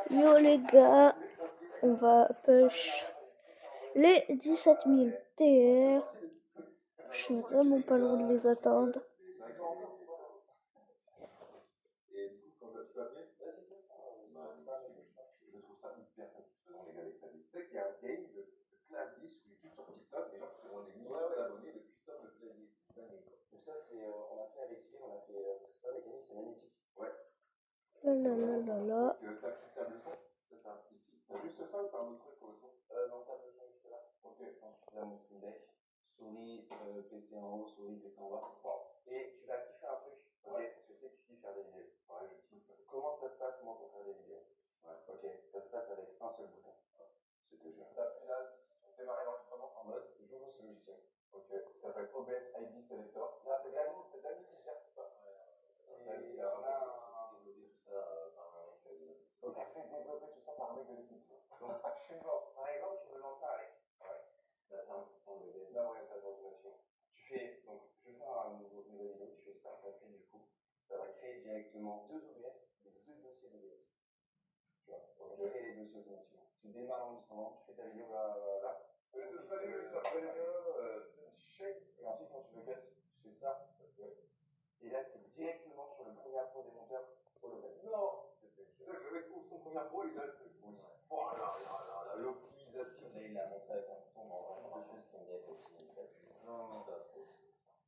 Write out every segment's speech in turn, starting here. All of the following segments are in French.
Yo les gars, on va push les 17 000 TR. Je suis vraiment pas loin de les atteindre. Et du coup, quand tu peux appeler, je trouve ça hyper satisfaisant, les gars, les claviers. Tu sais qu'il y a un game de clavier sur YouTube, sur TikTok, des gens qui ont des millions d'abonnés de custom de clavier. C'est dingue. Donc ça, c'est, on a fait avec Cyril, on a fait, c'est pas mécanique, c'est magnétique. Ouais. Là. Donc, ta petite table son, c'est ça, ici. T'as juste ça ou t'as un autre truc pour le son? Non, table son juste là. Ok. Ensuite, là, mon stream deck. Souris, PC en haut, souris, PC en bas. Wow. Et tu vas kiffer un truc. Ok. Ouais. Parce que je sais que tu kiffes faire des vidéos. Ouais, je kiffe. Comment ça se passe, moi, pour faire des vidéos? Ouais. Ok. Ça se passe avec un seul bouton. Je te jure. T'appuies là, démarrer l'enregistrement en mode, j'ouvre ce logiciel. Ok. Ça s'appelle OBS ID Selector. Là, c'est Dani qui gère tout ça. C'est un développer tout ça par un mec de l'équipe. Donc, t'as fait développer tout ça par un mec de l'équipe. Donc, je suis mort. Par exemple, tu veux lancer un rec. Ouais. Bah, faire un pour le OBS. D'orientation d'automation. Tu fais, donc, je fais une nouvelle vidéo, tu fais ça, t'appuies du coup. Ça va créer directement deux OBS, les deux dossiers d'OBS. Tu vois, ça crée les dossiers automatiquement. Tu démarres l'enregistrement, tu fais ta vidéo là. Salut, je t'appelle c'est une chaîne. Et ensuite, quand tu veux cut, tu fais ça. Et là, c'est directement sur le premier pro des monteurs. Non, c'est ça que le mec ouvre son premier pro, il a le truc. Oui. Oh là, l'optimisation. Là, il l'a montré avec un bouton, mais en vrai, je stream deck aussi. Non.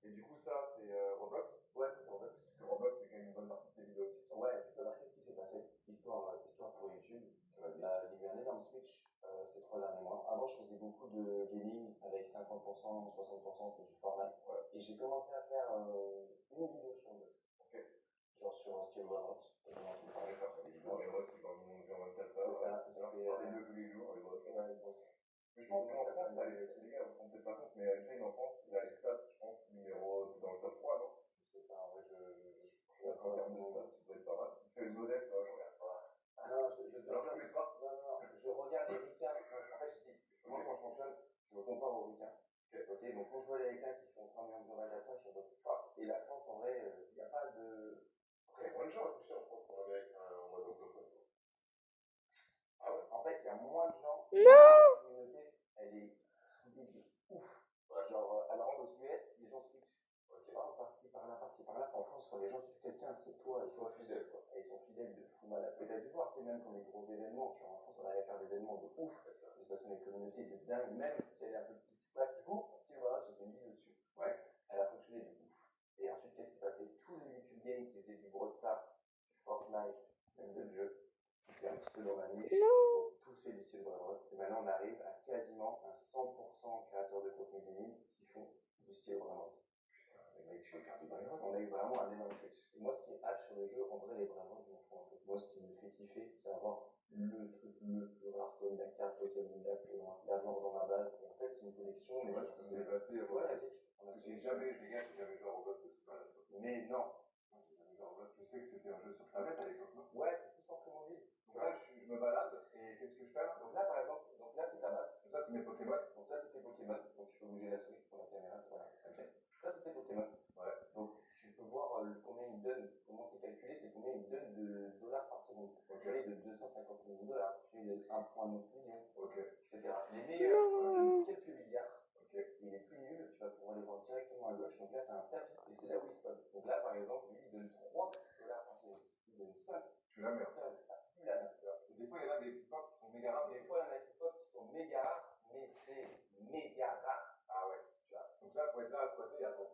Et du coup, ça, c'est Roblox. Ouais, ça, c'est Roblox. Parce que Roblox, c'est quand même une bonne partie de tes vidéos aussi. Ouais, tu peux voir qu'est-ce qui s'est passé. Histoire pour YouTube. Il y a eu un énorme switch ces 3 derniers mois. Avant, je faisais beaucoup de gaming avec 50%, 60%, c'est du Fortnite. Ouais. Et j'ai commencé à faire une vidéo sur Roblox. Ok. Genre sur Steel Remote. Et on a tout parlé. Des vidéos Remote qui vont monter en 24 heures. C'est ça. Alors, des vidéos tous les jours. Ouais, bon. Mais je pense qu'en France, t'as les gars, on se rend peut-être pas compte, mais Unchained en France, il a les stats, je pense, numéro dans le top 3, non? Je sais pas, en vrai, je pense qu'en termes de stats, tu dois être pas mal. Tu fais le modeste, je regarde pas. Non, je te alors tous les soirs? Non, je regarde les ricains. En fait, moi, quand je fonctionne, je me compare aux ricains. Ok, donc quand je vois les ricains qui font 3 millions de dollars à je suis en mode fuck. Et la France, en vrai, il n'y a pas de. Après, il y a moins de gens à toucher en France qu'en Amérique, en mode anglophone. Ah ouais? En fait, il y a moins de gens. Non! La communauté, elle est soudée de ouf. Ouais. Genre, alors aux US, les gens switchent. Ok. Oh, par-ci, par-là, par-ci, par-là. En France, quand les gens suivent quelqu'un, c'est toi, ils sont fidèles, quoi. Et ils sont fidèles de fou malade. Mais t'as dû voir, tu sais, même quand les gros événements, tu vois, en France, on arrive à faire des événements de ouf. Ouais, c'est parce qu'on a une communauté de dingue, même si elle est un peu petite. Bref, du coup, si voilà, j'ai fait une vidéo dessus. Ouais. Elle a fonctionné de ouf. Et ensuite, qu'est-ce qui s'est passé? Tous les YouTube Games qui faisaient du Brawl Stars, du Fortnite, même d'autres jeux, qui étaient un petit peu dans la niche, ils ont tous fait du style Brawl. Et maintenant, on arrive à quasiment un 100% créateurs de contenu gaming qui font du style Brawl. Putain, les mecs, je vais faire du Brawl. On a eu vraiment un énorme switch. Et moi, ce qui est hâte sur le jeu, en vrai, les Brawl, je m'en fous un peu. Moi, ce qui me fait kiffer, c'est avoir le truc le plus rare, comme la carte Pokémon la plus rare, l'avoir dans ma base. Et en fait, c'est une collection. Et moi, je peux me dépasser. Ouais, vas-y. J'ai jamais joué à Roblox de toute manière. Mais non. Moi, j'ai jamais joué à Roblox. Je sais que c'était un jeu sur tablette à l'époque, non? Ouais, c'est plus centré mobile. Donc là, je me balade et qu'est-ce que je fais là? Donc là, par exemple, donc là, c'est ta base. Donc ça, c'est mes Pokémon. Donc ça, c'est tes Pokémon. Donc je peux bouger la souris pour la caméra. Voilà, t'inquiète. Ça, c'est tes Pokémon. Ouais. Donc tu peux voir combien ils donnent. Comment c'est calculé? C'est combien ils donnent de dollars par seconde. Donc je l'ai de 250 millions de dollars. Je l'ai de 1,9 million. Ok. Etc. Les meilleurs donnent quelques milliards. Ok. Et les plus nuls, tu vas pouvoir les voir directement à gauche. Donc là, tu as un tapis. Et c'est là où ils spawnent. Donc là, par exemple, lui, il donne 3 dollars par seconde. Il donne 5. Tu la merde. Ça pue la merde. Et des fois, il y en a des pop qui sont méga rares. Des fois, il y en a des pop qui sont méga rares, mais c'est méga rare. Ah ouais, tu vois. Donc là, il faut être là à squatter et attendre.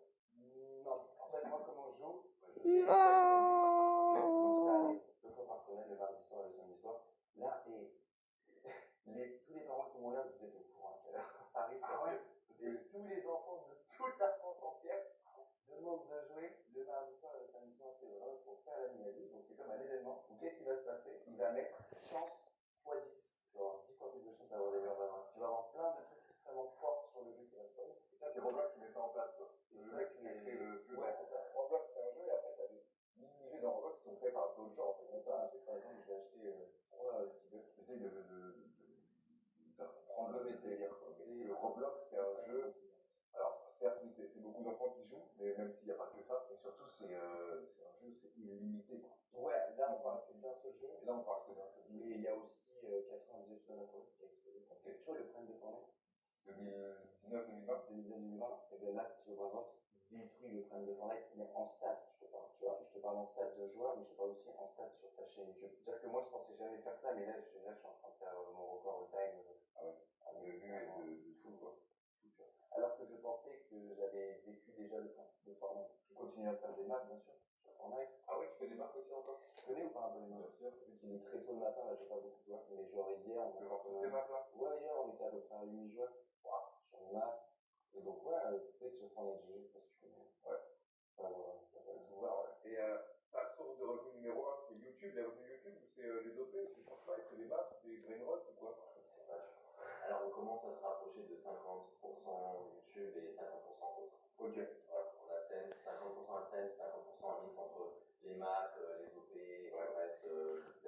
Non. En fait, moi, comment je joue? Je fais les saluts en but. Donc ça arrive 2 fois par semaine, le mardi soir et le samedi soir. Là, et tous les parents qui m'ont l'air, vous êtes au courant à quelle heure quand ça arrive. Parce que tous les enfants de toute la France entière demande de jouer le mardi soir et le samedi soir, c'est vrai, pour faire la minadouce. Donc c'est comme un événement. Donc qu'est-ce qui va se passer? Il va mettre chance x 10. Tu vas avoir 10 fois plus de chances d'avoir des meilleurs. Tu vas avoir plein de trucs extrêmement forts sur le jeu qui va se passer. Et ça, c'est Roblox qui met ça en place, quoi. Et ça, c'est le truc. Ouais, c'est ça. Roblox, c'est un jeu, et après, t'as des mini-jeux dans Roblox qui sont faits par d'autres gens, en fait. C'est ça, un truc, par exemple, j'ai acheté 3 petits bugs. J'essaye de faire prendre le délire, quoi. Roblox, c'est un jeu. Alors, certes, oui, c'est beaucoup d'enfants qui jouent, mais même s'il n'y a pas que ça. Et surtout, c'est un jeu, c'est illimité. Ouais, là on parle que d'un seul jeu. Et là, on parle que d'un seul jeu. Mais il y a aussi 98 dans la forêt qui a explosé. Okay. Tu vois le problème de Fortnite 2019-2020 2019-2020, et bien là, Steve Bravos détruit le problème de Fortnite, mais en stats, je te parle. Tu vois, je te parle en stats de joueurs, mais je te parle aussi en stats sur ta chaîne YouTube. C'est-à-dire que moi, je pensais jamais faire ça, mais là, je suis en train de faire mon record all time. Ah ouais. De vues et de tout, quoi. Tout, tu vois. Alors que je pensais que j'avais vécu déjà le point de Fortnite. Je continue à faire des maps, bien sûr, sur Fortnite. Ah ouais, tu fais des maps aussi encore? Tu connais ou pas un peu les maps? Bien sûr. Vu qu'il est très tôt le matin, là, j'ai pas beaucoup joué. Mais genre hier, on genre toutes les maps là? Ouais, hier, on était à peu près à 8 joueurs. Wow. Sur les maps. Et donc, ouais, tu sais, sur Fortnite GG, je sais pas si tu connais. Ouais. Voilà, voilà. Tout voir, ouais. Et ta source de revenu numéro 1, c'est YouTube, les revenus YouTube, ou c'est les OP, c'est Fortnite, c'est les maps, c'est Brainrot, c'est quoi? Je sais pas, je pense. Alors, on commence à se rapprocher de 50% YouTube et 50% autres. Ok. Voilà, on a 50% AdSense, 50% un mix entre les maps, les OP, et le reste.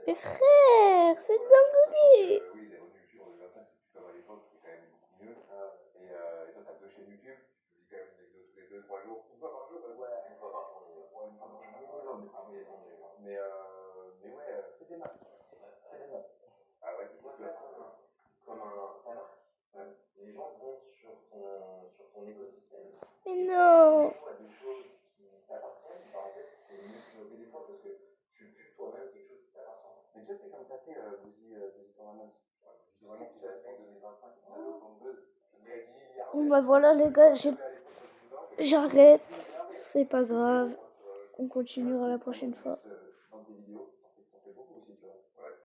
Mais frère, c'est dinguerie! Oui, les revenus YouTube en 2025, c'est plus comme à l'époque, c'est quand même beaucoup mieux. Et toi, t'as 2 chaînes YouTube, tu publies quand même des vidéos tous les 2-3 jours, une fois par jour? Ouais, une fois par jour. Ouais, une fois par jour. Depuis décembre, j'ai vu. Mais ouais, fais des maps. Fais des maps. Ah ouais, Tu vois ça comme ta marque. Ouais. Les gens vont sur ton écosystème. Mais et non! Si tu joues à des choses qui t'appartiennent, bah en fait, c'est mieux que nos des fois parce que tu pubs toi-même quelque chose qui t'appartient. Mais tu vois, c'est comme tu as fait Bouzy Tournament. Tu sais que tu l'as fait en 2025, tu as autant de buzz. Je serais milliardaire. Bon bah voilà les gars, j'arrête, c'est pas grave, on continuera la prochaine fois. Dans tes vidéos.